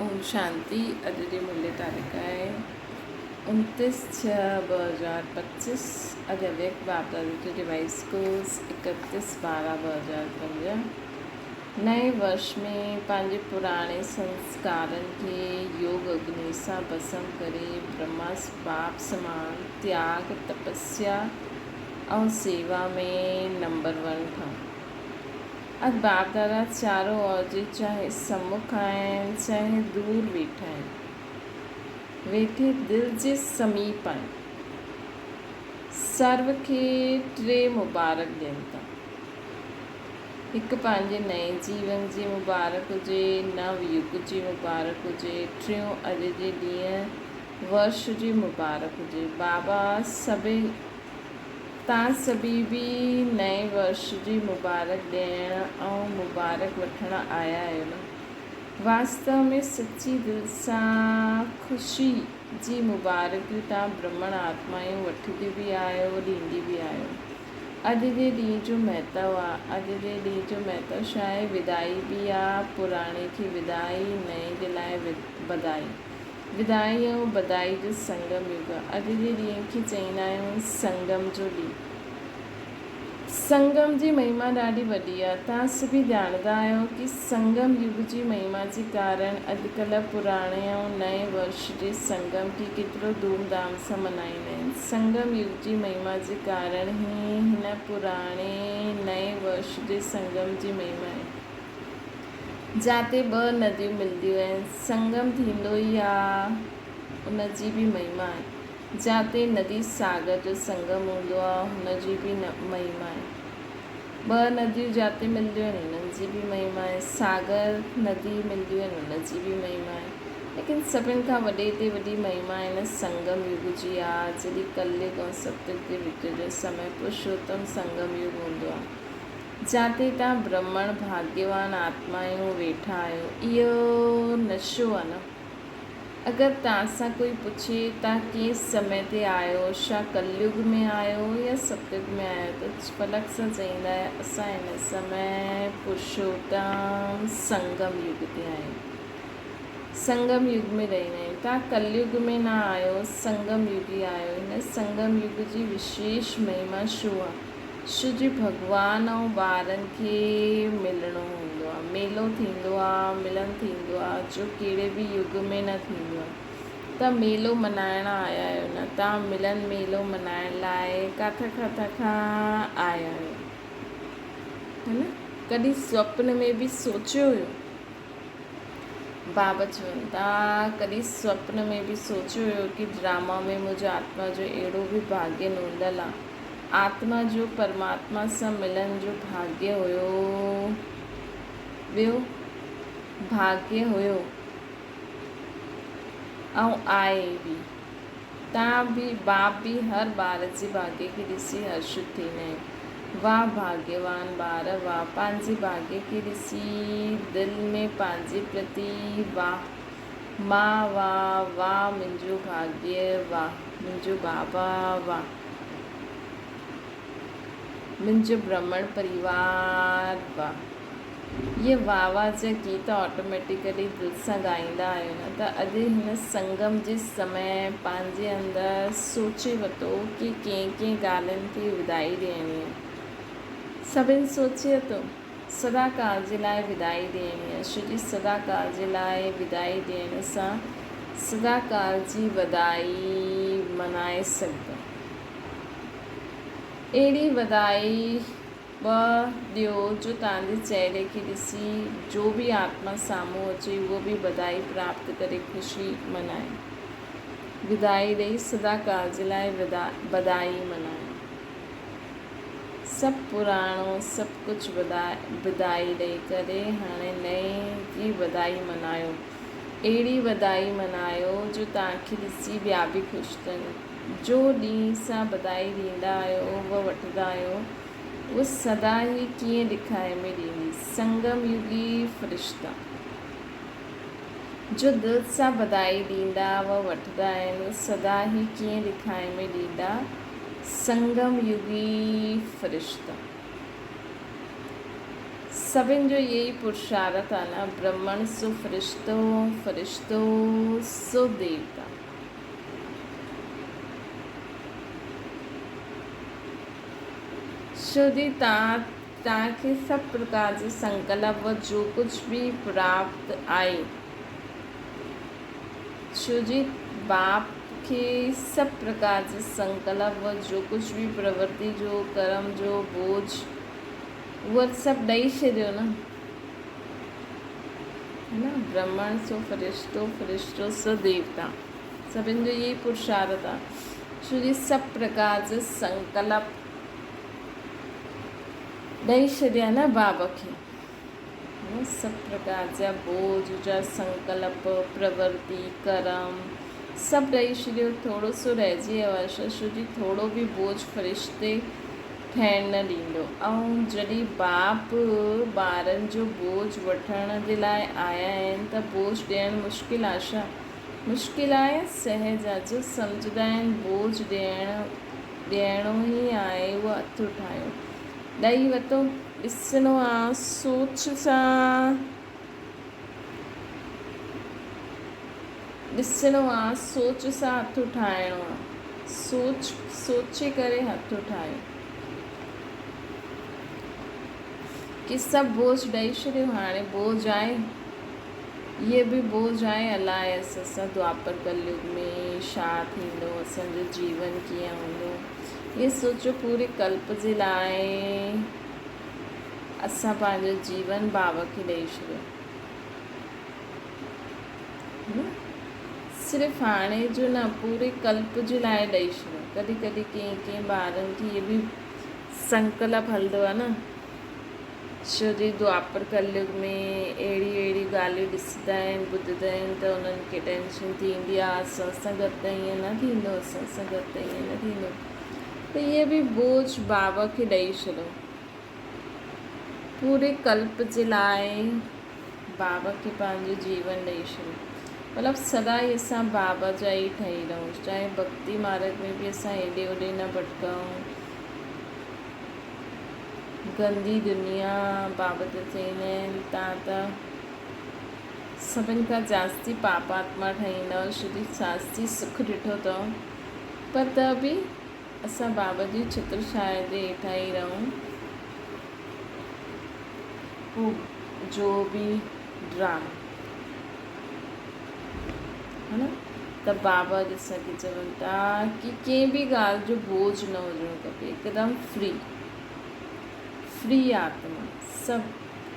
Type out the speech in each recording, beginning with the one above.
ओम शांति। अॼु जी मुल्य तारीख़ आहे 29/6/2025। अॼु अव्यक्त बाप दादा जो डिवाइस कोर्स 31/12/2005। नए वर्ष में पंहिंजे पुराणे संस्कारनि खे योग अग्नि सां भस्म करे ब्रह्मा बाप समान त्याग तपस्या ऐं सेवा में नंबर 1 ठहूं। अॼु बाप दादा चारों ओर जे चाहे सम्मुख आहिनि चाहे दूर वेठा आहिनि, वेठे दिलि जे समीप आहिनि, सर्व खे 3 मुबारक ॾियनि था। हिकु पंहिंजे नए जीवन जी मुबारक हुजे, नव युग जी मुबारक हुजे, टियों अॼु जे ॾींहुं वर्ष जी मुबारक हुजे। बाबा तव्हां सभी बि नए वर्ष जी मुबारक ॾियण ऐं मुबारक वठण आया आहियो न। वास्तव में सची दिलि सां ख़ुशी जी मुबारक तव्हां ब्रह्मण आत्माऊं वठंदी बि आहियो, ॾींदी बि आहियो। अॼु जे ॾींहं जो महत्व आहे। अॼु जे ॾींहं जो महत्व छा आहे? विदाई बि आहे, पुराणे खे विदाई, नए जे लाइ बधाई। विदाई ऐं बधाई जो संगम युग। अॼु जे ॾींहं खे चईंदा आहियूं संगम जो ॾींहुं। संगम जी महिमा ॾाढी वॾी आहे। तव्हां सभी ॼाणंदा आहियो कि संगम युग जी महिमा जे कारण अॼुकल्ह पुराणे ऐं नए वर्ष जे संगम खे केतिरो धूमधाम सां मल्हाईंदा आहिनि। संगम युग जी महिमा जे कारण ई हिन पुराणे नए वर्ष जे संगम जी महिमा आहे। जिते 2 नदियूं मिलंदियूं आहिनि, संगम थींदो ई आहे, उन जी बि महिमा आहे। जिते नदी सागर जो संगम हूंदो आहे, हुन जी बि महिमा आहे। 2 नदियूं जिते मिलंदियूं आहिनि, उन्हनि जी बि महिमा आहे। सागर नदी मिलंदियूं आहिनि, उन जी बि महिमा आहे। लेकिन सभिनि खां वॾे ते वॾी महिमा हिन संगम युग जी आहे। जॾहिं कलयुग ऐं सतयुग जे विच जो समय पुरुषोत्तम संगम युग हूंदो आहे, जिते तव्हां ब्रह्मण भाग्यवान आत्माऊं वेठा आहियो। इहो नशो आहे न। अगरि तव्हां सां कोई पुछे तव्हां कंहिं समय ते आहियो, छा कलयुग में आहियो या सतयुग में आहियो, त फलक सां चईंदा असां हिन समय पुरुषोत्तम संगम युग ते आहियूं, संगम युग में रहंदा आहियूं। तव्हां कलयुग में न आहियो, संगम युग ई आहियो। हिन संगम युग जी विशेष महिमा छो आहे? छो जो भॻवान ऐं ॿारनि खे मिलणो हूंदो आहे, मेलो थींदो आहे, मिलन थींदो आहे, जो कहिड़े बि युग में न थींदो आहे। त मेलो मल्हाइण आया आहियो न, तव्हां मिलन मेलो मल्हाइण लाइ किथां खां आया आहियो, है न? कॾहिं स्वप्न में बि सोचियो हुयो? बाबा चवनि था, कॾहिं स्वप्न में बि सोचियो हुयो कि ड्रामा में मुंहिंजो आत्मा जो अहिड़ो बि भाग्य नूंदल आहे, आत्मा जो परमात्मा सां मिलण जो भाग्य हुयो, ॿियो भाग्य हुयो ऐं आहे बि। तव्हां बि बाप बि हर ॿार जे भाग्य खे ॾिसी हर्षित थींदा आहिनि। वाह भाग्यवान ॿार, वाह। पंहिंजे भाग्य खे ॾिसी दिलि में पंहिंजे प्रति वाह मां, वाह वाह मुंहिंजो भाग्य, वाह मुंहिंजो बाबा, वाह मुंहिंजो ब्रह्मण परिवार, वाह। ये वाह वाह जा गीत ऑटोमेटिकली दिलि सां ॻाईंदा आहियो न। त अॼु हिन संगम जे समय पंहिंजे अंदरि सोचे वरितो कि कंहिं ॻाल्हियुनि खे विदाई ॾियणी आहे। सभिनि सोचे वरितो सदाकाल जे लाइ विदाई ॾियणी आहे। छो जो सदाकाल जे लाइ विदाई ॾियण सां सदाकाल जी वधाई मनाए सघंदा। अहिड़ी वधाई ॾियो जो तव्हांजे चहिरे खे ॾिसी जो बि आत्मा साम्हूं अचे उहो बि वधाई प्राप्त करे ख़ुशी मनाए। विदाई ॾेई सदाकाल जे लाइ वधाई मनाए। सभु पुराणो सभु कुझु विदाई ॾेई करे हाणे नए जी वधाई मनायो। अहिड़ी वधाई मनायो जो तव्हांखे ॾिसी ॿिया बि ख़ुशि थियनि। जो ॾींहं सां वधाई ॾींदा आहियो, उहो वठंदा आहियो, उहो सदा ई कीअं ॾेखारे में ॾींदी। संगम युगी फ़रिश्ता जो दिलि सां वधाई ॾींदा व वठंदा आहिनि, सदा ई कीअं ॾेखारे में ॾींदा। संगम युगी फ़रिश्ता सभिनि जो यही पुरुषार्थ आहे न, ब्रह्मण सो फ़रिश्तो, फ़रिश्तो सो देवता। शुद्धि तव्हांखे सभु प्रकार जे संकल्प जो कुछ भी प्राप्त आहे, शुद्धि बाप खे सभु प्रकार जे संकल्प जो कुछ भी प्रवृत्ति जो कर्म जो बोझ उहो सभु ॾेई छॾियो न, है न। ब्रह्मण सो फ़रिश्तो, फ़रिश्तो सो देवता, सभिनि जो यही पुरुषार्थ आहे। शुद्धि सभु प्रकार जे संकल्प ॾेई छॾिया न बाबा खे, सभु प्रकार जा बोझ जा संकल्प प्रवृत्ति कर्म सभु ॾेई छॾियो। थोरो सो रहिजी वियो आहे, शुद्धि थोरो बि बोझ फ़रिश्ते ठहिण न ॾींदो। ऐं जॾहिं बाप ॿारनि जो बोझ वठण जे लाइ आया आहिनि त बोझ ॾियणु मुश्किल आहे छा? मुश्किल आहे, सहज आहे। जो सम्झंदा आहिनि बोझ ॾियणो ई आहे, उहो हथु उठायो, ॾेई वरितो। ॾिसणो आहे सोच सां, ॾिसणो आहे सोच सां हथु उठाइणो आहे, सोचे करे हथु उठायो कि सभु बोझ ॾेई छॾियो। हाणे बोझ आहे, इहे बि बोझ आहे। अलाए असां द्वापर कलयुग में छा थींदो, असांजो जीवन कीअं हूंदो, इहे सोचो। पूरे कल्प जे लाइ असां पंहिंजो जीवन बाबा खे ॾेई छॾियो, सिर्फ़ु हाणे जो न, पूरे कल्प जे लाइ ॾेई छॾियो। कॾहिं कॾहिं कंहिं ॿारनि खे इहे बि संकल्प हलंदो आहे न, छो जो द्वापर कलयुग में अहिड़ी ॻाल्हियूं ॾिसंदा आहिनि, ॿुधंदा आहिनि त उन्हनि खे टेंशन थींदी आहे, असां सां गॾु त ईअं न थींदो, असां सां गॾु त ईअं न थींदो। त इहे बि बोझ बाबा खे ॾेई छॾियो, पूरे कल्प जे लाइ बाबा खे पंहिंजो जीवन ॾेई छॾियो। मतिलबु सदा ई असां बाबा जा ई ठही रहूं, चाहे भक्ति मार्ग में बि असां हेॾे होॾे न भटकाऊं। गंदी दुनिया बाबा त चवंदा आहिनि, तव्हां त सभिनि खां जास्ती पापात्मा ठहींदव, शुद्धि जास्ती सुख ॾिठो अथव, पर त बि असां बाबा जी छत्रछाया जे हेठां ई रहूं। हू जो बि ड्रामा है न, त बाबा असांखे चवनि था कि कंहिं बि ॻाल्हि जो बोझ न हुजणो खपे, हिकदमि फ्री आत्मा, सभु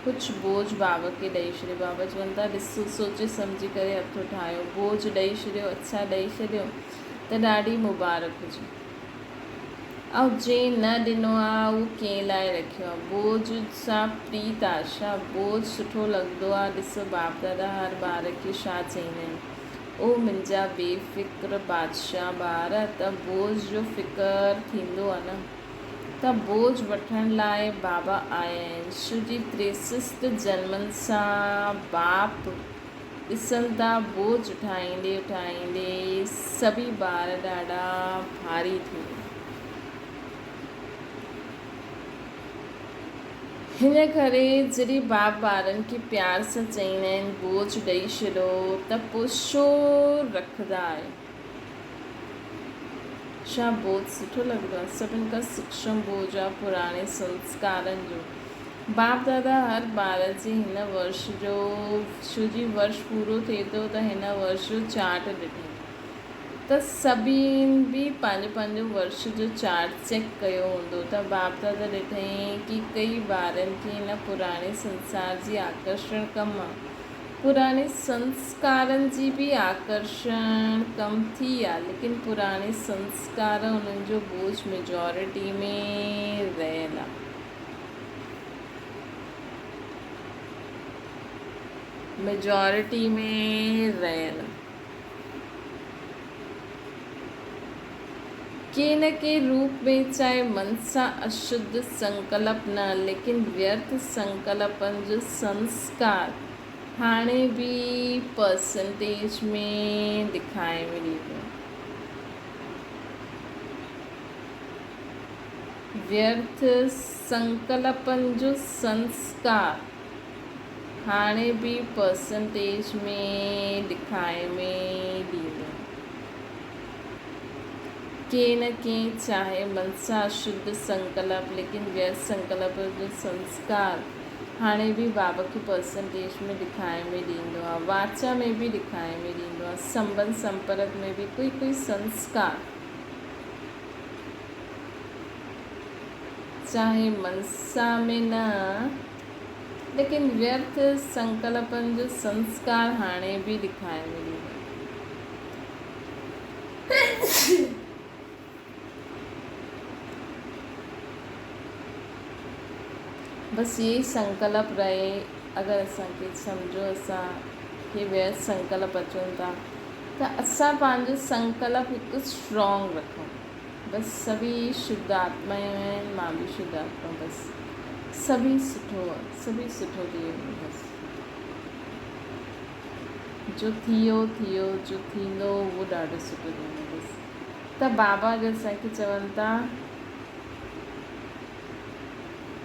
कुझु बोझ बाबा खे ॾेई छॾियो। बाबा चवनि था ॾिसो, सोचे सम्झी करे हथु उठायो, बोझ ॾेई छॾियो, अच्छा ॾेई छॾियो त ॾाढी मुबारक हुजे। ऐं जंहिं न ॾिनो आहे उहो कंहिं लाइ रखियो आहे, बोझ सां प्रीत आहे छा? बोझ सुठो लॻंदो आहे। ॾिसो बाप दादा हर ॿार खे छा चवंदा आहिनि, ओ मुंहिंजा बेफ़िक्र बादशाह ॿार, त बोझ जो फ़िक्र थींदो आहे न, त बोझ वठण लाइ बाबा आया आहिनि। शुद्धि 63 जन्मनि सां बाप ॾिसनि था, बोझ उठाईंदे सभी ॿार ॾाढा भारी थी विया। हिन करे जॾहिं बाप ॿारनि खे प्यार सां चवंदा आहिनि बोझ ॾेई छॾियो, त पोइ छो रखंदा आहियो? छा बोझ सुठो लॻंदो आहे? सभिनि खां सूक्ष्म बोझ आहे पुराणे संस्कारनि जो। बाप दादा हर ॿार जे हिन वर्ष जो, शुद्धि वर्ष पूरो थिए थो त हिन वर्ष जो चार्ट ॾिठईं, त सभिनि बि पंहिंजो वर्ष जो चार्ट चेक कयो हूंदो, त बाप दादा ॾिठईं कि कई ॿारनि खे हिन पुराणे संसार जी आकर्षण कमु आहे, पुराणे संस्कारनि जी बि आकर्षण कम थी आहे, लेकिन पुराणे संस्कार उन्हनि जो बोझ मेजॉरिटी में रहियल आहे। मेजॉरिटी में रहियल के न के रूप में, चाहे मन सां अशुद्ध संकल्प न, लेकिन व्यर्थ संकल्पनि जो संस्कार हाणे बि परसेंटेज में दिखाए मिली पियो। व्यर्थ संकल्पनि जो संस्कार हाणे भी परसेंटेज में लिखाए में ॾींदो। के न के चाहे मनसा शुद्ध संकल्प लेकिन व्यर्थ संकल्प जो संस्कार हाणे भी बाबा खे परसेंटेज में लिखाए में ॾींदो आहे। वाचा में भी लिखाए में ॾींदो आहे। संबंध संपर्क में भी कोई कोई संस्कार चाहे मनसा में न लेकिन व्यर्थ संकल्पन जो संस्कार हाणे भी लिखाए में ॾींदो। बस ये संकल्प रहे। अगर असांखे सम्झो असांखे व्यर्थ संकल्प अचनि था त असां पंहिंजो संकल्प हिकु स्ट्रॉन्ग रखूं। बस सभी शुद्ध आत्माएं आहिनि, मां भी शुद्ध आत्मा। बस सभी सुठो आहे, सभी सुठो थी वेंदो। बस जो थियो थियो, जो थींदो उहो ॾाढो सुठो थींदो। बस त बाबा जो असांखे चवनि था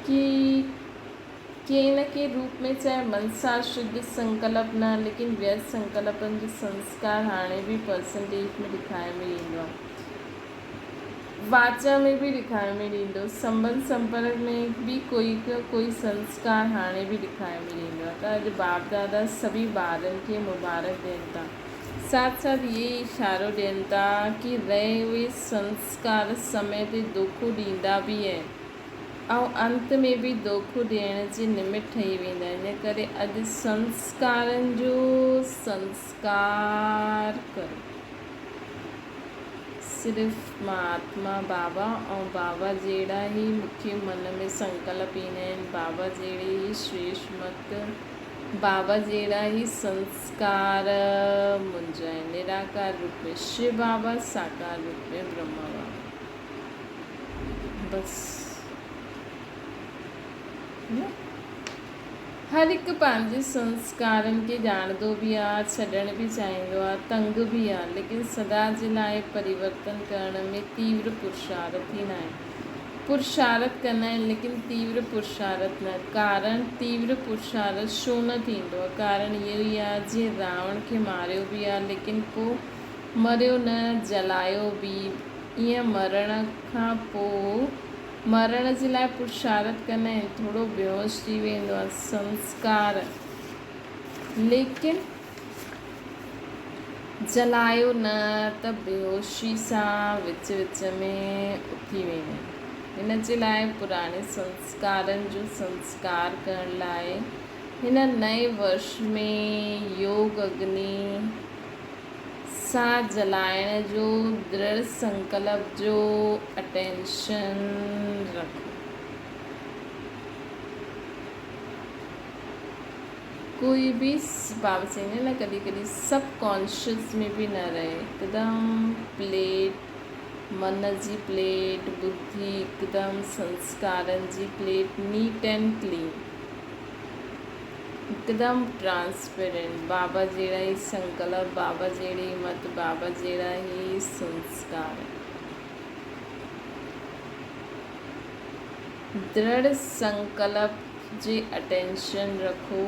कि के न के रूप में चाहे मनसा शुद्ध संकल्प न लेकिन व्यर्थ संकल्पन जो संस्कार हाणे भी परसेंटेज में लिखाए में ॾींदो आहे। वाचा में भी लिखाए में ॾींदो। संबंध संपर्क में भी कोई संस्कार हाणे भी लिखाए में ॾींदो आहे। त अॼु बाप दादा सभी ॿारनि खे मुबारक ॾियनि था। साथ साथ ये इशारो ॾियनि था कि रहे हुए संस्कार समय ते धोखो ॾींदा भी आहिनि ऐं अंत में भी धोखो ॾियण जे निमित ठही वेंदा आहिनि। इन करे अॼु संस्कारनि जो संस्कार करो। सिर्फ़ मां आत्मा बाबा ऐं बाबा जहिड़ा ई मूंखे मन में संकल्प ईंदा आहिनि। बाबा जहिड़े ई श्रेष्ठ मत, बाबा जहिड़ा ई संस्कार मुंहिंजा आहिनि। निराकार रूप में शिव बाबा, साकार रूप में ब्रह्मा बाबा। बस हर हिकु पंहिंजे संस्कारनि खे ॼाणंदो बि आहे, छॾण बि चाहींदो आहे, तंग बि आहे, लेकिन सदा जे लाइ परिवर्तन करण में तीव्र पुरुषार्थ थींदा आहिनि। पुरुषार्थ कंदा आहिनि लेकिन तीव्र पुरुषार्थ न। कारण तीव्र पुरुषार्थ छो न थींदो आहे? कारण इहो ई आहे जीअं रावण खे मारियो बि आहे लेकिन पोइ मरियो न, जलायो बि। ईअं मरण खां पोइ मरण जे लाइ पुरुषार्थ कंदा आहिनि, थोरो बेहोश थी वेंदो आहे संस्कार, लेकिन जलायो न त बेहोशी सां विच विच में उथी वेंदा आहिनि। हिन जे लाइ पुराणे संस्कारनि जो संस्कार करण लाइ हिन नए वर्ष में योग अग्नि सां जलाइण जो दृढ़ संकल्प जो अटेंशन रखो। कोई भी बाबा चवंदा न कॾहिं कॾहिं सब कॉन्शियस में भी न रहे। हिकदमि प्लेट, मन जी प्लेट, बुद्धि हिकदमि संस्कारनि जी प्लेट नीट एंड क्लीन, हिकदमि ट्रांसपेरेंट। बाबा जहिड़ा ई संकल्प, बाबा जहिड़ी मत, बाबा जहिड़ा ई संस्कार। दृढ़ संकल्प जे अटेंशन रखो।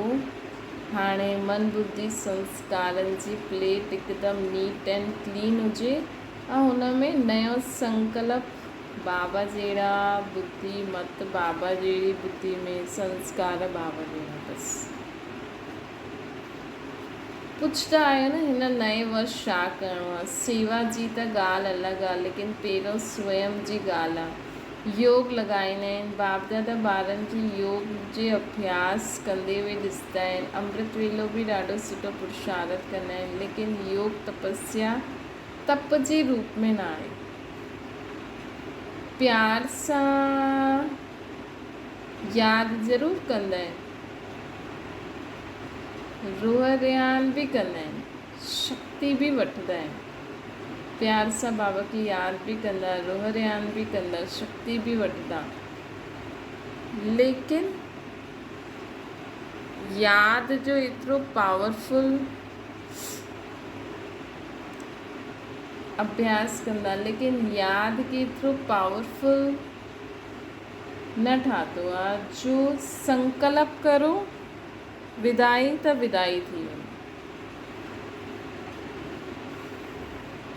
हाणे मन बुद्धि संस्कारनि जी प्लेट हिकदमि नीट एंड क्लीन हुजे ऐं हुन में नयो संकल्प बाबा जहिड़ा, बुद्धि मत बाबा जहिड़ी, बुद्धि में संस्कार बाबा जहिड़ा। बस पुछंदा आहियो न हिन नए वर्ष छा करिणो आहे? सेवा जी त ॻाल्हि अलॻि आहे, लेकिन पहिरियों स्वयं जी ॻाल्हि आहे। योग लॻाईंदा आहिनि। बाप दादा ॿारनि खे योग जे अभ्यास कंदे हुए ॾिसंदा आहिनि। अमृत वेलो बि ॾाढो सुठो पुरुषार्थ कंदा आहिनि, लेकिन योग तपस्या तप जे रूप में न आहे। प्यार सां यादि ज़रूरु कंदा आहिनि, रूह रियान बि कंदा आहिनि, शक्ति बि वठंदा आहिनि। प्यार सां बाबा खे यादि बि कंदा, रूह रियान बि कंदा, शक्ति बि वठंदा, लेकिन यादि जो एतिरो पावरफुल अभ्यास कंदा, लेकिन यादि खे एतिरो पावरफुल न ठातो आहे जो संकल्प करो विदाई त विदाई थी वञे।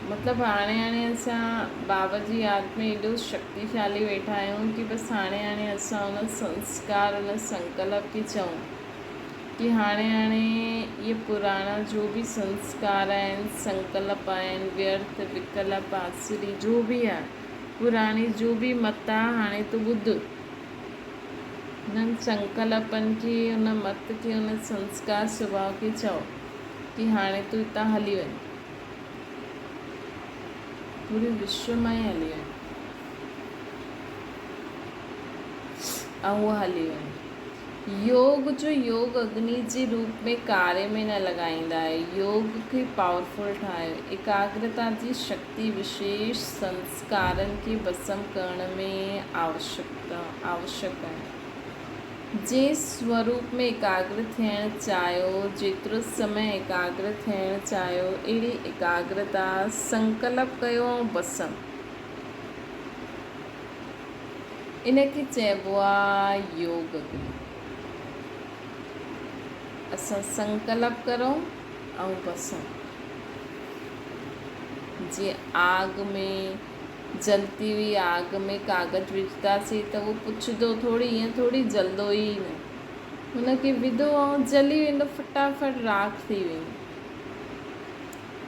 मतिलबु हाणे असां बाबा जी यादि में एॾो शक्तिशाली वेठा आहियूं कि बसि हाणे असां उन संस्कार उन संकल्प खे चऊं कि हाणे ये पुराणा जो भी संस्कार आहिनि, संकल्प आहिनि, व्यर्थ विकल्प आसुरी जो भी आहे, पुराणी जो भी मत आहे, हाणे तूं ॿुध उन्हनि संकल्पनि खे, उन मत खे, उन संस्कार स्वभाव खे चओ कि हाणे तूं हितां हली वञ, पूरे विश्व मां ई हली वञ ऐं उहा हली वञ। योग जो योग अग्नि जे रूप में कार्य में न लॻाईंदा आहे, योग खे पावरफुल ठाहियो, एकाग्रता जी शक्ति विशेष संस्कारनि खे भस्म करण में आवश्यक आहे। जे स्वरूप में एकाग्र थियणु चाहियो, जेतिरो समय एकाग्र थियणु चाहियो, अहिड़ी एकाग्रता संकल्प कयो ऐं भस्म, इनखे चइबो आहे योग अग्नि। असां संकल्प करूं ऐं भस्म। जीअं आग में जलती हुई आग में कागज़ विझंदासीं त उहो पुछंदो थोरी, ईअं थोरी जलंदो ई न, हुनखे विधो ऐं जली वेंदो, फटाफट राख थी वेंदी।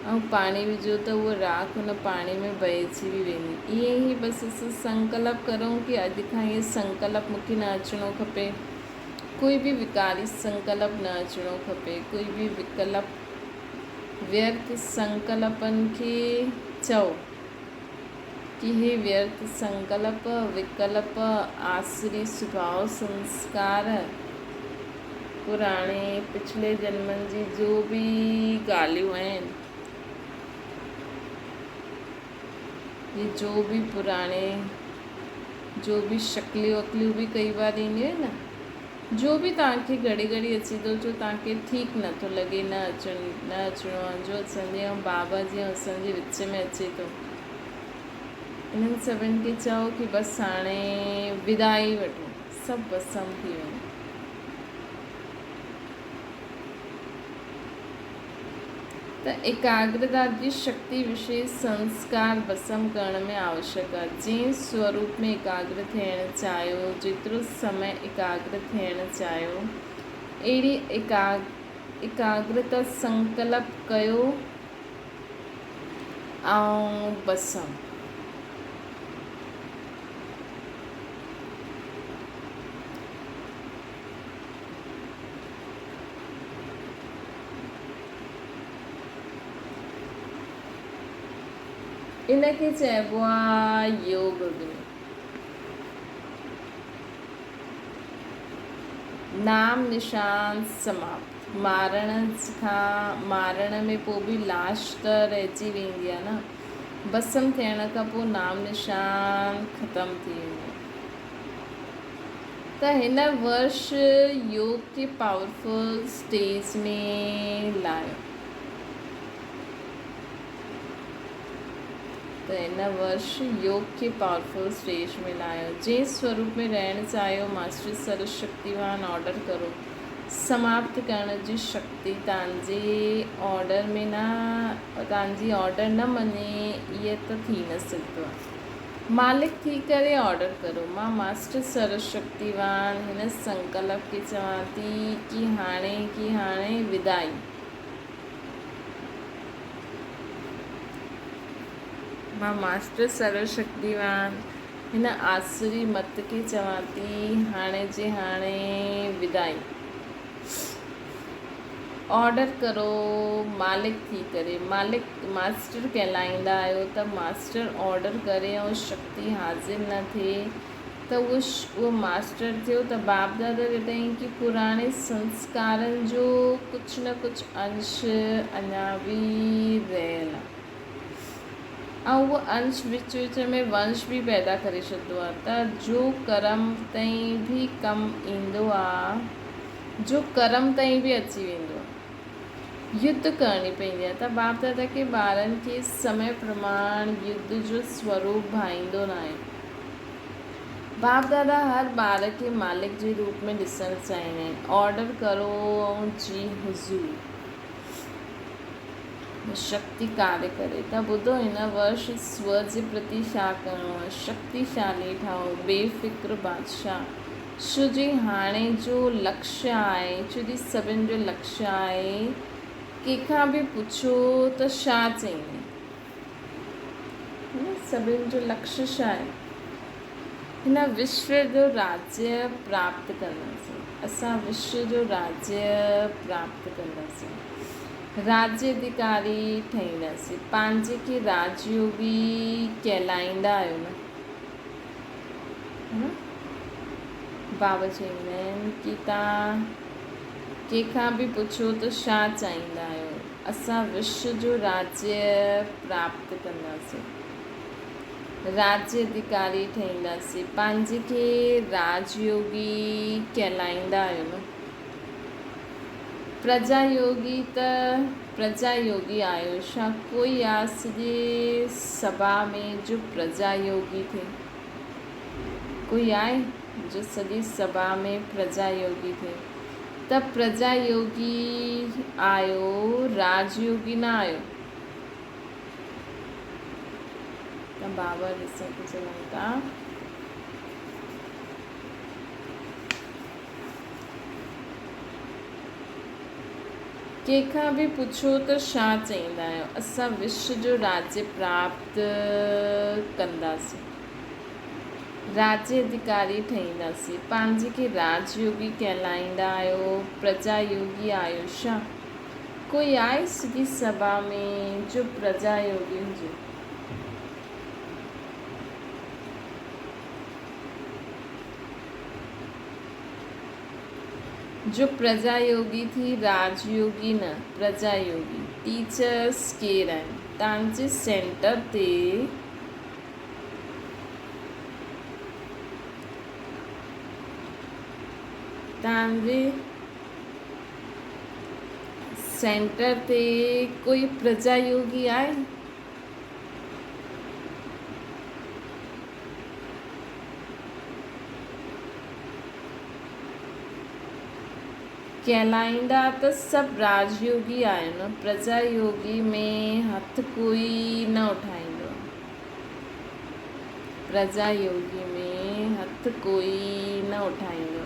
ऐं पाणी विझो त उहो राख हुन पाणी में बहिजी बि वेंदी। ईअं ई बसि असां संकल्प करूं कि अॼु खां इहो संकल्प मूंखे न अचिणो खपे, कोई भी विकारी संकल्प न अचिणो खपे, कोई भी विकल्प व्यर्थ संकल्पनि खे चओ कि हे व्यर्थ संकल्प विकल्प आसुरी स्वभाव संस्कार पुराणे पिछले जन्मनि जी जो भी ॻाल्हियूं आहिनि, ये जो भी पुराणे जो भी शक्लियूं वकलियूं भी कई बार ईंदियूं आहिनि न, जो भी तव्हांखे घड़ी घड़ी अची थो, जो तव्हांखे ठीकु नथो लॻे, न अचिणो आहे, जो असांजे ऐं बाबा जी ऐं असांजे विच में अचे थो, इन्हनि सभिनि खे चओ कि बसि हाणे विदाई वठो, सभु भस्म थी वञे। त एकाग्रता जी शक्ति विशेष संस्कार भस्म करण में आवश्यक आहे। जंहिं स्वरूप में एकाग्र थियणु चाहियो, जेतिरो समय एकाग्र थियणु चाहियो, अहिड़ी एकाग्रता संकल्प कयो ऐं भस्म। इनखे चइबो आहे योग अग्नि। नाम निशान समाप्त। मारण में पोइ बि लाश त रहिजी वेंदी आहे न, भस्म थियण खां पोइ नाम निशान ख़तमु थी वेंदो। त हिन वर्ष योग खे पावरफुल स्टेज में लायो। त हिन वर्ष योग खे पावरफुल स्टेज में लायो। जंहिं स्वरूप में रहणु चाहियो, मास्टर सर्वशक्तिवान ऑर्डर करो। समाप्त करण जी शक्ति तव्हांजे ऑर्डर में न, तव्हांजी ऑर्डर न मञे, इहे त थी न सघंदो आहे। मालिक थी करे ऑर्डर करो। मां मास्टर सर्वशक्तिवान हिन संकल्प खे चवां थी कि हाणे विदाई। मां मास्टर सर्वशक्तिवान हिन आसुरी मत खे चवां थी हाणे विदाई। ऑर्डर करो मालिक थी करे। मालिक मास्टर कहलाईंदा आहियो त मास्टर ऑर्डर करे ऐं शक्ति हाज़िर न थिए त उहो मास्टर थियो। त बाप दादा ॿुधाईं कि पुराणे संस्कारनि जो कुझु न कुझु अंश अञा बि रहियल आहे ऐं उहो अंश विच विच में वंश भी पैदा करे छॾंदो आहे। त जो कर्म ताईं भी कमु ईंदो आहे, जो कर्म ताईं भी अची वेंदो आहे, युद्ध करणी पवंदी आहे। त बाप दादा के ॿारनि खे समय प्रमाण युद्ध जो स्वरूप भाईंदो न आहे। बाप दादा हर ॿार खे मालिक जे रूप में ॾिसणु चाहींदा आहिनि। ऑर्डर करो जी हुज़ूर, शक्ति कार्य करे। त ॿुधो, हिन वर्ष स्व जे प्रति छा करिणो आहे। शक्तिशाली ठाहो, बेफ़िक्र बादशाह। छो जी हाणे जो लक्ष्य आहे, छो जी सभिनि जो लक्ष्य आहे, कंहिंखां बि पुछो त छा चईंदे, सभिनि जो लक्ष्य छा आहे। हिन विश्व जो राज्य प्राप्त कंदासीं, असां विश्व जो राज्य प्राप्त कंदासीं, राज्य अधिकारी ठहींदासीं, पंहिंजे खे राजयोगी कहलाईंदा आहियो न। बाबा चवंदा आहिनि की तव्हां कंहिंखां बि पुछो त छा चाहींदा आहियो, असां विश्व जो राज्य प्राप्त कंदासीं, राज्य अधिकारी ठहींदासीं, पंहिंजे खे राजयोगी कहलाईंदा आहियो न। प्रजा योगी त प्रजा योगी आहियो छा? कोई आहे सॼे सभा में जो प्रजा योगी थिए? कोई आहे जो सॼी सभा में प्रजा योगी थिए? त प्रजा योगी आहियो, राजयोगी न आहियो। त बाबा ॾिसण चवनि था कंहिंखां बि पुछो त छा चईंदा आहियो, असां विश्व जो राज्य प्राप्त कंदासीं, राज्य अधिकारी ठहींदासीं, पंहिंजे खे राजयोगी कहलाईंदा आहियो, प्रजा योगी आहियो छा? कोई आहे सॼी सभा में जो प्रजा योगी हुजे? जो प्रजा योगी थी, राजयोगी न, प्रजा योगी। टीचर्स केरु आहिनि? तव्हांजे सेंटर ते कोई प्रजा योगी आहे? कहलाईंदा त सभु राजयोगी आहियो न। प्रजा योगी में हथ कोई न उठाईंदो, प्रजा योगी में हथ कोई न उठाईंदो।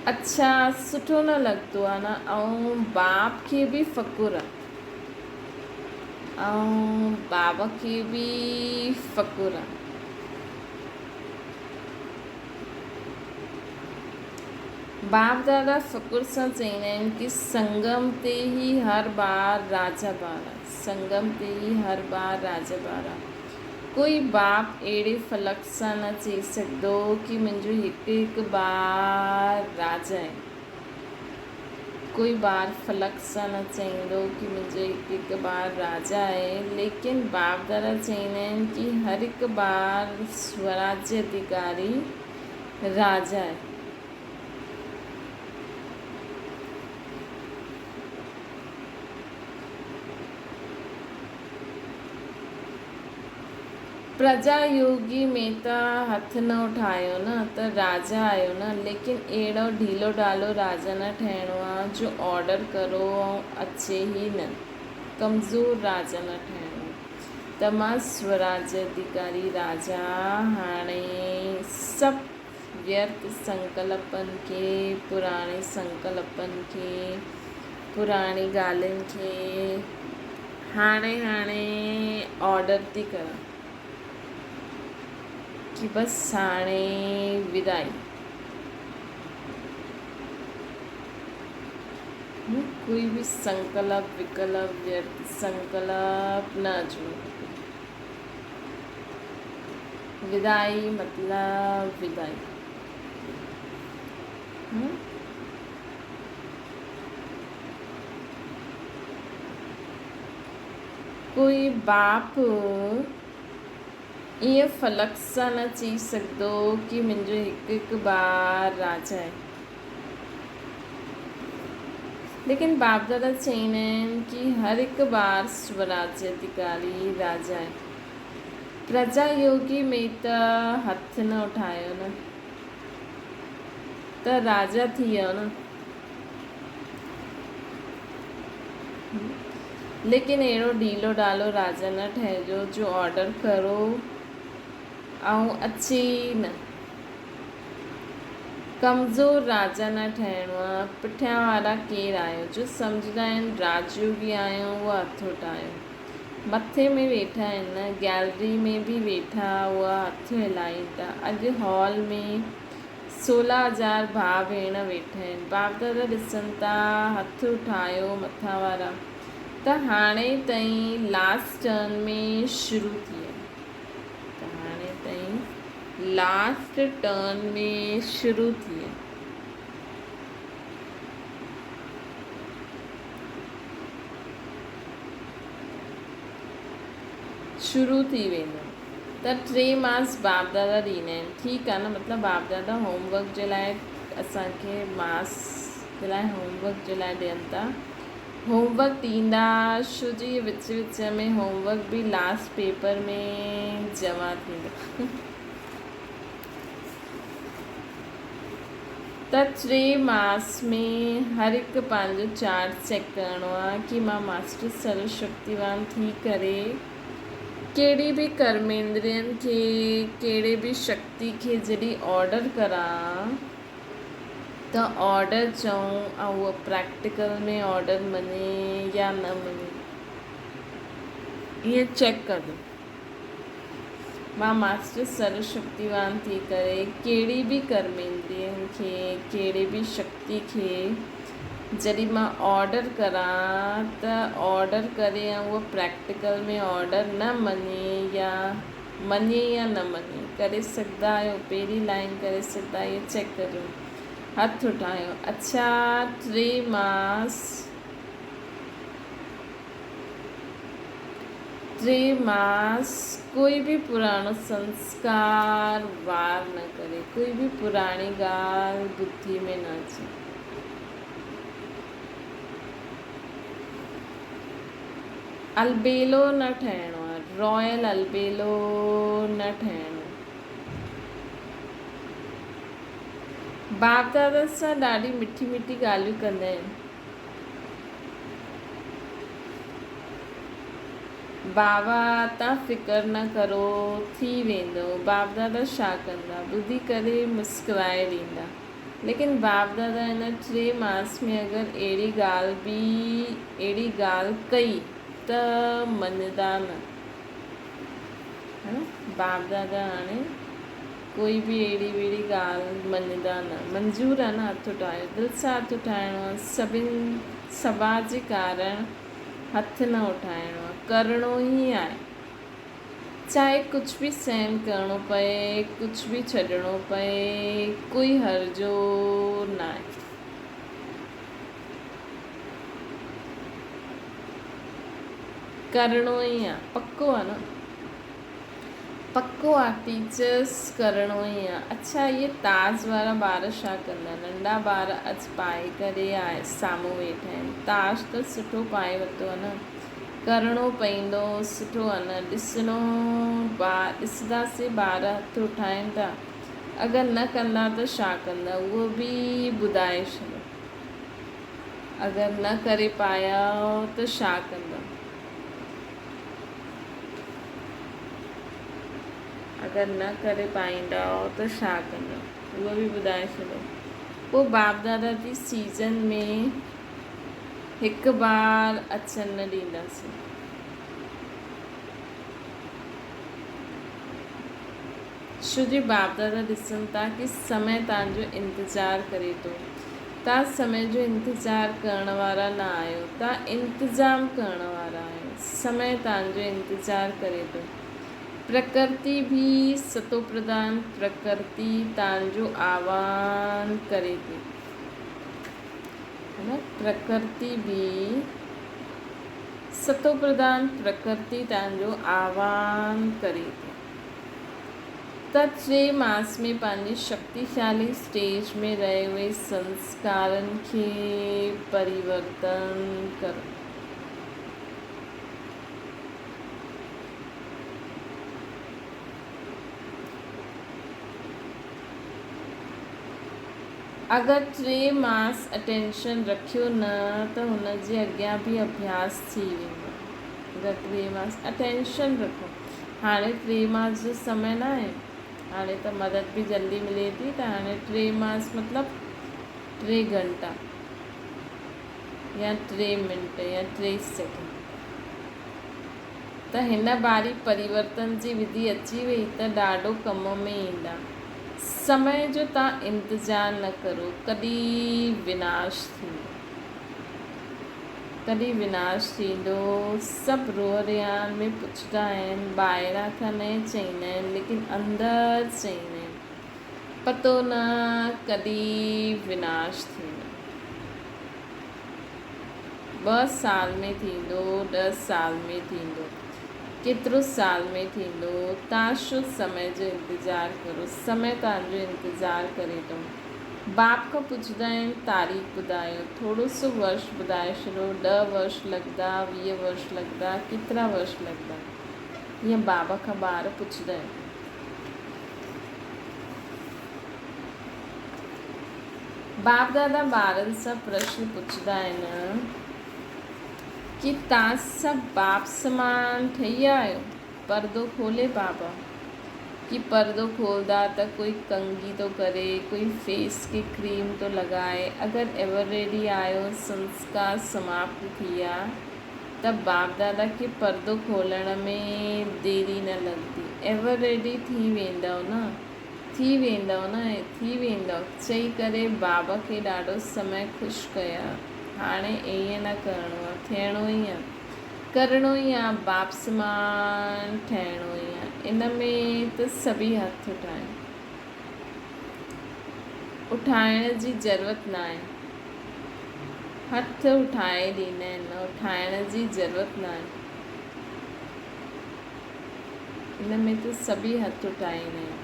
अच्छा, सुठो न लॻंदो आहे न। ऐं बाप खे बि फ़ख़ुरु आहे, ऐं बाबा खे बि फ़ख़ुरु आहे। बाप दादा फ़ख़ुर सां चवंदा आहिनि कि संगम ते ही हर बार राजा बारा, संगम ते ही हर बार राजा बारा। कोई बाप अहिड़े फलक सां न चई सघंदो कि मुंहिंजो हिकु हिकु बार राजा आहे। कोई बार फलक सां न चईंदो कि मुंहिंजो हिकु हिकु बार राजा आहे, लेकिन बाप दादा चवंदा आहिनि कि हर हिकु बार स्वराज्य अधिकारी राजा आहे। प्रजा योगी में त हथ न उठायो न, त राजा आहियो न, लेकिन अहिड़ो ढीलो ढालो राजा न ठहिणो आहे जो ऑर्डर करो ऐं अचे ई न, कमज़ोर राजा न ठहिणो। त मां स्वराज्य अधिकारी राजा हाणे सभु व्यर्थ संकल्पनि खे, पुराणे संकल्पनि खे, पुराणी ॻाल्हियुनि खे हाणे ऑर्डर थी कयां कि बसि हाणे विदाई। कोई भी संकल्प विकल्प व्यर्थ संकल्प न अचणो खपे। विदाई मतलब विदाई। कोई बाप ईअं फलक सां न चई सघंदो कि मुंहिंजो हिकु हिकु ॿार राजा आहे, लेकिन बाप दादा चईंदा आहिनि कि हर हिकु ॿार स्वराज अधिकारी राजा आहे। प्रजा योगी में त हथ न उठायो न, त राजा थी वियो न। लेकिन अहिड़ो ढीलो ढालो राजा न ठहिजो जो ऑर्डर करो ऐं अचे ई न। कमज़ोर राजा न ठहिणो आहे। पुठियां वारा केरु आहियो जो सम्झंदा आहिनि राजयोगी आहियूं, उहा हथु उठायो। मथे में वेठा आहिनि, गैलरी में बि वेठा, उहा हथु हिलाइनि था। अॼु हॉल में 16,000 भाउ भेण वेठा आहिनि। बाप दादा ॾिसनि था, हथु उठायो मथां वारा, त हाणे ताईं लास्ट टर्न में शुरू थी आहे। लास्ट टर्न में शुरू थी आहे। शुरू थी वेंदो त 3 मार्क्स बाप दादा ॾींदा आहिनि। ठीकु आहे न, मतिलबु बाप दादा होमवर्क जे लाइ असांखे मार्क्स जे लाइ होमवर्क जे लाइ ॾियनि था। होमवर्क ॾींदा छो जी विच विच में होमवर्क बि लास्ट पेपर में जमा थींदो। त 3 मार्क्स में हर हिकु पंहिंजो चार्ट चेक करिणो आहे कि मां मास्टर सर्वशक्तिवान थी करे कहिड़ी बि कर्मेंद्रियनि खे, कहिड़े बि शक्ति खे जॾहिं ऑर्डर करां त ऑर्डर चऊं ऐं उहा प्रैक्टिकल में ऑर्डर मञे या न मञे, ईअं चेक कजो। मां मास्टर सर्वशक्तिवान थी करे कहिड़ी बि कर्मेंद्रियनि खे, कहिड़ी बि शक्ति खे जॾहिं मां ऑर्डर करां त ऑर्डर करे ऐं उहा प्रैक्टिकल में ऑर्डर न मञे या न मञे। करे सघंदा आहियो? पहिरीं लाइन करे सघंदा आहियो? चेक कजो। हथु उठायो। अच्छा, 3 मार्क्स कोई भी पुराणो संस्कार वार न करे, कोई भी पुराणी ॻाल्हि बुद्धि में न अचे। अलबेलो न ठहिणो आहे, रॉयल अलबेलो न ठहिणो। बाप दादा सां ॾाढी मिठी मिठी ॻाल्हियूं कंदा आहिनि। बाबा तव्हां फ़िकर न करो, थी वेंदो। बाप दादा छा कंदा? ॿुधी करे मुस्कुराए ॾींदा। लेकिन बाप दादा हिन 3 मार्क्स में अगरि अहिड़ी ॻाल्हि कई त मञदा न, है न। बाप दादा हाणे कोई बि अहिड़ी ॿेड़ी ॻाल्हि मञदा न। मंज़ूर आहे न? हथु उठायो। दिलि सां हथु उठाइणो आहे। सभा जे कारण हथु न उठाइणो आहे, करिणो ई आहे। चाहे कुझु बि सहन करिणो पए, कुझु बि छॾिणो पए, कोई हर्जो न आहे। करिणो ई आहे, पक्को आहे न, पक्को आहे। टीचर्स करिणो ई आहे। अच्छा, इहे ताज वारा ॿार छा कंदा? नंढा ॿार अॼु पाए करे आए साम्हूं वेठा आहिनि। ताज त सुठो पाए वरितो आहे न, करिणो पवंदो, सुठो आहे न। ॾिसंदासीं ॿार हथु उठाइनि था, अगरि न कंदा त छा कंदा उहो बि ॿुधाए छॾो। अगरि न करे पाया त छा कंदा? अगरि न करे पाईंदा त छा कंदा उहो बि ॿुधाए छॾो। पोइ बाप दादा जी सीज़न में हिकु बार अचनि न ॾींदासीं। छो जो बाप दादा ॾिसनि था कि समय तव्हांजो इंतज़ारु करे थो। तव्हां समय जो इंतज़ारु करण वारा न आहियो, तव्हां इंतज़ाम करण वारा आहियो। समय तव्हांजो इंतज़ारु करे थो। प्रकृति भी सतो प्रधान प्रकृति तव्हांजो आह्वान करे थी, है न। प्रकृति भी सतो प्रधान प्रकृति तव्हांजो आह्वान करे थी। त 3 मास में पंहिंजी शक्तिशाली स्टेज में रहे हुए संस्कारनि खे परिवर्तन करो। अगरि 3 मास अटेंशन रखियो न त हुन जे अॻियां बि अभ्यास थी वेंदो। अगरि 3 मास अटेंशन रखो, हाणे 3 मास जो समय न आहे, हाणे त मदद बि जल्दी मिले थी, त हाणे 3 मास मतिलबु 3 घंटा या 3 मिंट या 3 सेकेंड। त हिन बारी परिवर्तन जी विधि अची वई त ॾाढो कम में ईंदा। समय जो तव्हां इंतज़ारु न करो, कॾहिं विनाश थींदो। सभु रोहरियान में पुछंदा आहिनि, ॿाहिरां खां न चईंदा आहिनि, लेकिन अंदरि चईंदा आहिनि, पतो न कॾहिं विनाश थींदो। 2 साल में थींदो, 10 साल में थींदो, केतिरो साल में थींदो। तव्हां छो समय जो इंतज़ारु करो, समय तव्हांजो इंतज़ारु करे थो। बाप खां पुछंदा आहिनि, तारीख़ ॿुधायो, थोरो सो वर्ष ॿुधाए छॾियो, 10 वर्ष लॻंदा, 20 वर्ष लॻंदा, केतिरा वर्ष लॻंदा, ईअं बाबा खां ॿार पुछंदा आहिनि। बाप दादा ॿारनि सां प्रश्न पुछंदा आहिनि कि तव्हां सभु बाप समान ठही विया आहियो। पर्दो खोले बाबा, कि पर्दो खोलंदा त कोई कंघी थो करे, कोई फेस खे क्रीम थो लॻाए। अगरि एवर रेडी आहियो, संस्कार समाप्त थी विया, त बाप दादा खे पर्दो खोलण में देरी न लॻंदी। एवर रेडी थी वेंदव चई करे बाबा खे ॾाढो समय ख़ुशि कया। हाणे ईअं न करिणो आहे, करिणो ई आहे, बाप समान ठहिणो ई आहे। इन में त सभी हथ उठाइण जी ज़रूरत न आहे, हथ उठाए ॾींदा आहिनि, उठाइण जी ज़रूरत न आहे। इन में त सभी हथ उठाईंदा आहिनि।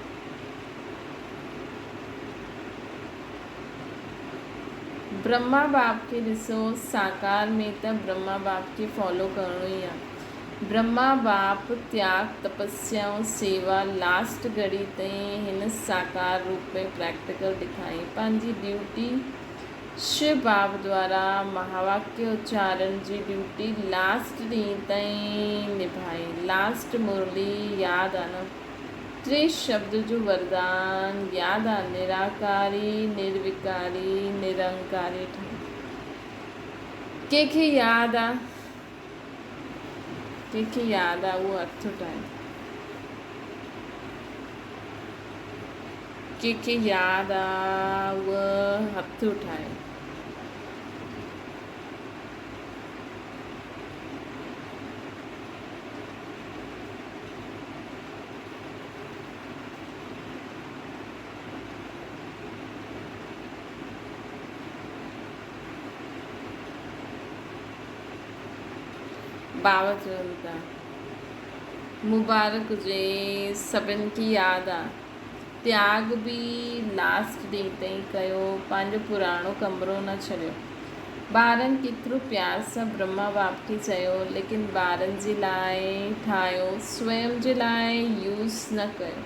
ब्रह्मा बाप खे ॾिसो, साकार में त ब्रह्मा बाप खे फॉलो करिणो ई आहे। ब्रह्मा बाप त्याग, तपस्या ऐं सेवा लास्ट घड़ी ताईं हिन साकार रूप में प्रैक्टिकल ॾेखारी। पंहिंजी ड्यूटी शिव बाप द्वारा महावाक्य उच्चारण जी ड्यूटी लास्ट ॾींहं ताईं निभाई। लास्ट मुरली यादि आहे न, 3 शब्द जो वरदान यादि आहे, निराकारी, निर्विकारी, निरंकारी ठही। कंहिंखे यादि आहे उहो हथ उठाए। कंहिंखे यादि आहे उहो हथ उठाए। बाबा चवनि था, मुबारक हुजे सभिनि खे यादि आहे, त्याग बि लास्ट ॾींहं ताईं कयो, पंहिंजो पुराणो कमिरो न छॾियो। ॿारनि केतिरो प्यार सां ब्रह्मा बाप खे चयो, लेकिन ॿारनि जे लाइ ठाहियो, स्वयं जे लाइ यूज़ न कयो।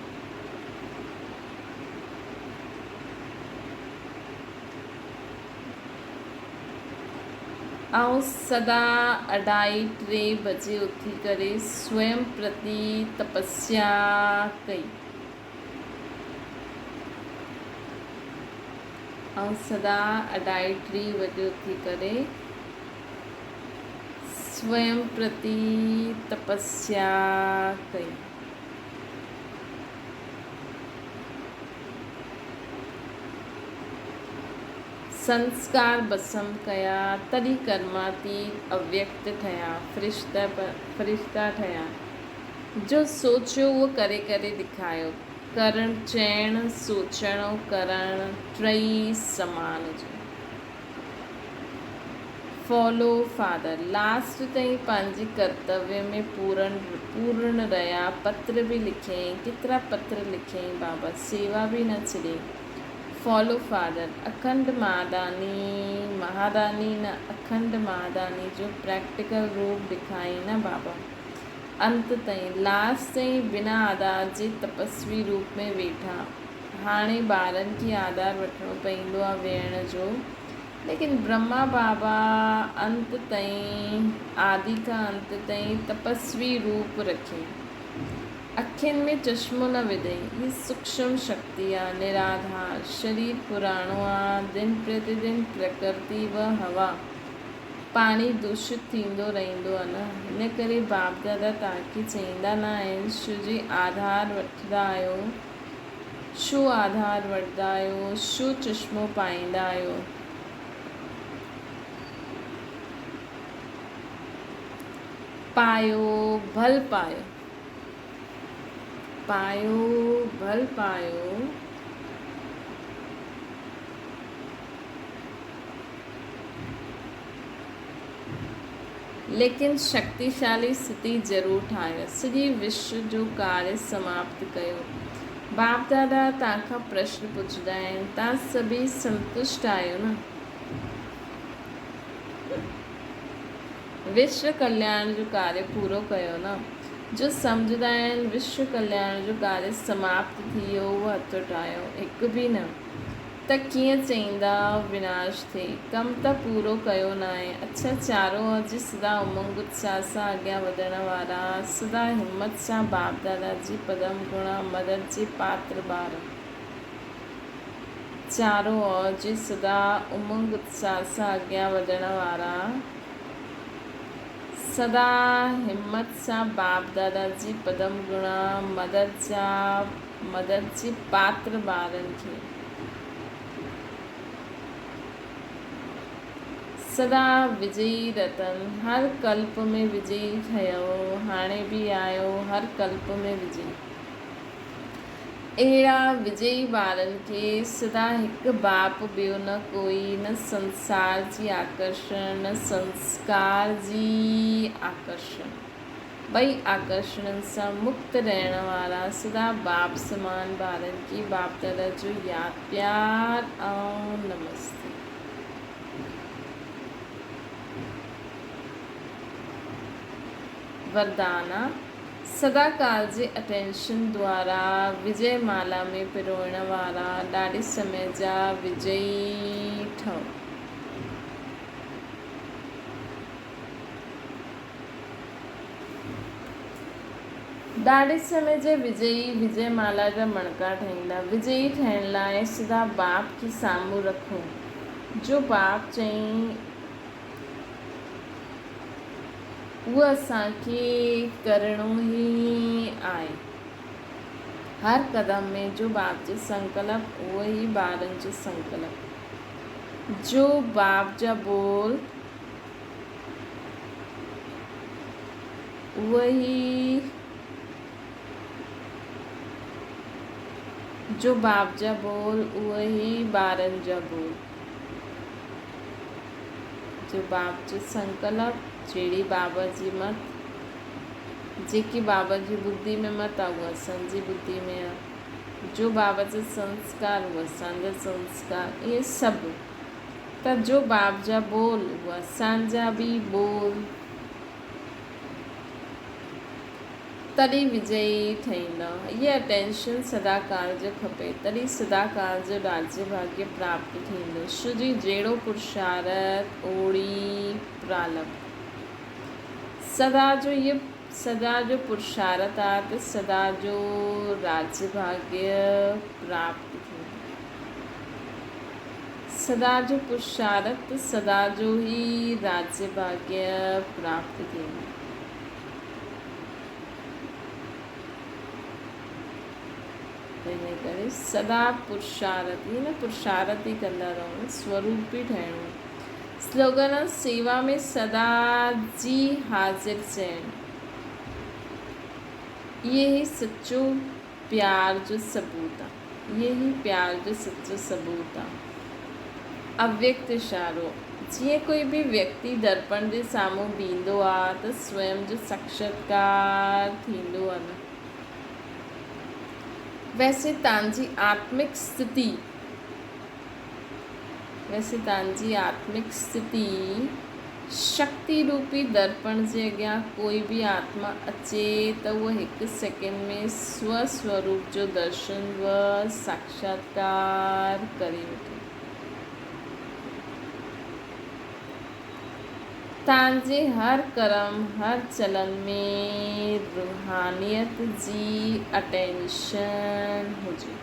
ऐं सदा 2:30 बजे उथी करे स्वयं प्रति तपस्या कई। ऐं सदा 2:30 बजे उथी करे स्वयं प्रति तपस्या कई। संस्कार बसम कया, तॾहिं कर्मातीत अव्यक्त ठहिया, फ़रिश्ता ठहिया। जो सोचियो उहो करे ॾेखारियो। करणु, चइणु, सोचणु, करणु 3 समान हुजनि। फॉलो फादर, लास्ट ताईं पंहिंजे कर्तव्य में पूर्ण रहिया। पत्र भी लिखियईं, केतिरा पत्र लिखियईं बाबा, सेवा भी न छॾी। फॉलो फादर, अखंड महादानी न अखंड महादानी जो प्रैक्टिकल रूप ॾेखाई न बाबा। अंत ताईं, लास्ट ताईं बिना आधार जे तपस्वी रूप में वेठा। हाणे ॿारनि खे आधार वठिणो पवंदो आहे वेहण जो, लेकिन ब्रह्मा बाबा अंत ताईं, आदि खां अंत ताईं तपस्वी रूप रखे। अखियुनि में चश्मो न विधई। ही सूक्ष्म शक्ति आहे, निराधार। शरीर पुराणो आहे, दिन प्रतिदिन प्रकृति व हवा पाणी दूषित थींदो रहंदो आहे न। हिन करे बाप दादा तव्हांखे चईंदा न आहिनि छो जी आधार वठंदा आहियो, छो आधार वठंदा आहियो, छो चश्मो पाईंदा आहियो। पायो भल पायो, पायो भल पायो। लेकिन शक्तिशाली स्थिति ज़रूर ठाहियो, सॼे विश्व जो कार्य समाप्त कयो। बाप दादा तव्हांखां प्रश्न पुछंदा आहिनि, तव्हां सभी संतुष्ट आहियो न? विश्व कल्याण जो कार्य पूरो कयो न। जो सम्झंदा आहिनि विश्व कल्याण जो कार्य समाप्त थी वियो, उहो हथु उठायो। हिकु बि न। त कीअं चईंदा विनाश थिए, कमु त पूरो कयो न आहे। अच्छा, चारो अॼु सदा उमंग उत्साह सां अॻियां वधण वारा, सदा हिमत सां बाप दादा जी पदम गुणा मदद जे पात्र ॿार। चारो अॼु सदा उमंग उत्साह सां अॻियां वधण वारा, सदा हिम्मत सां बाप दादा जी पदम गुणा मदद जे पात्र ॿारनि खे सदा विजयी रतन, हर कल्प में विजयी ठहियो, हाणे बि आयो, हर कल्प में विजयी। अहिड़ा विजयी ॿारनि खे सदा हिकु बाप ॿियो न कोई, न संसार जी आकर्षण न संस्कार जी आकर्षण, ॿई आकर्षणनि सां मुक्त रहण वारा सदा बाप समान ॿारनि खे बाप दादा जो यादि प्यार ऐं नमस्ते। वरदाना, सदा काल जे अटेंशन द्वारा विजय माला में पिरोइण वारा, ॾाढे समय जा विजयी ठहो। ॾाढे समय जे विजयी विजय माला जा मणका ठहींदा। विजयी ठहिण लाइ सदा बाप खे साम्हूं रखो। जो बाप चई उहो असांखे करिणो ई आहे। हर कदम में जो बाप जो संकल्प, उहो ई ॿारनि जो संकल्प। जो बाप जा बोल, उहो ई जो बाप जा बोल, उहो ई ॿारनि जा बोल। जो बाप जो संकल्प, जहिड़ी बाबा जी मत, जेकी बाबा जी बुद्धि में मत आहे उहा असांजी बुद्धि में आहे। जो बाबा जा संस्कार, उहा असांजा संस्कार। इहे सभु त जो बाप जा बोल, उहा असांजा बि बोल। तॾहिं विजयी ठहींदा। इहा अटेंशन सदा काल जो खपे, तॾहिं सदा काल जो राज्य भाग्य प्राप्त थींदो। शुजी जहिड़ो पुरुषार्थ ओड़ी प्रालब्ध। सदा जो पुरुषार्थ आहे त सदा जो राज्य भाग्य प्राप्त थींदो। सदा जो पुरुषार्थ, सदा जो ही राज्य भाग्य प्राप्त थींदो। इन करे सदा पुरुषार्थ ई न पुरुषार्थ ई कंदा रहो, स्वरूप ई ठहिणो। स्लोगन, सेवा में सदा जी हाज़िर चइण। ये ही सच्चो प्यार जो सबूत आहे। ये ही प्यार जो सच्चो सबूत आहे। अव्यक्त इशारो, जीअं कोई भी व्यक्ति दर्पण जे साम्हूं बीहंदो आहे त स्वयं जो साक्षात्कार थींदो आहे न। वैसे तव्हांजी आत्मिक स्थिति शक्ति रूपी दर्पण जे अॻियां कोई भी आत्मा अचे त उहो हिकु सेकेंड में स्वस्वरूप जो दर्शन व साक्षात्कार करे वठे। तव्हांजे हर कर्म हर चलन में रूहानियत जी अटेंशन हुजे।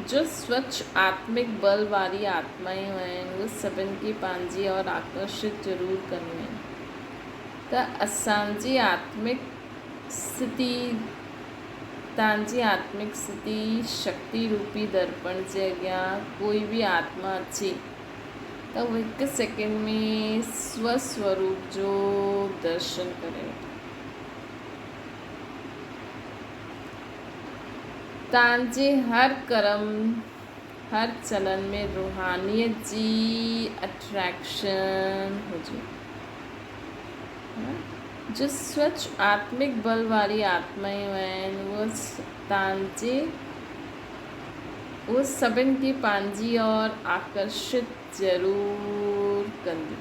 जो स्वच्छ आत्मिक बल वारी आत्माएं आहिनि उहे सभिनि खे पंहिंजी और आकर्षित ज़रूरु कंदियूं आहिनि। त असांजी तव्हांजी आत्मिक स्थिति शक्ति रूपी दर्पण जे अॻियां कोई भी आत्मा अचे त उहो हिकु सेकेंड में स्वस्वरूप जो दर्शन करे वठे। तव्हांजे हर कर्म हर चलन में रूहानियत जी अट्रैक्शन हुजे। जो स्वच्छ आत्मिक बल वारी आत्माएं आहिनि उहे सभिनि खे पंहिंजी और आकर्षित ज़रूरु कंदी।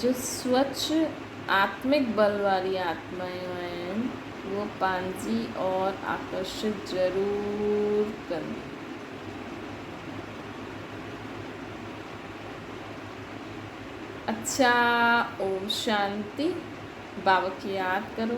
जो स्वच्छ आत्मिक बल वारी आत्माएं आहिनि वो पंहिंजी और आकर्षित ज़रूरु कंदी। अच्छा, ओम शांति। बाबा की याद करो।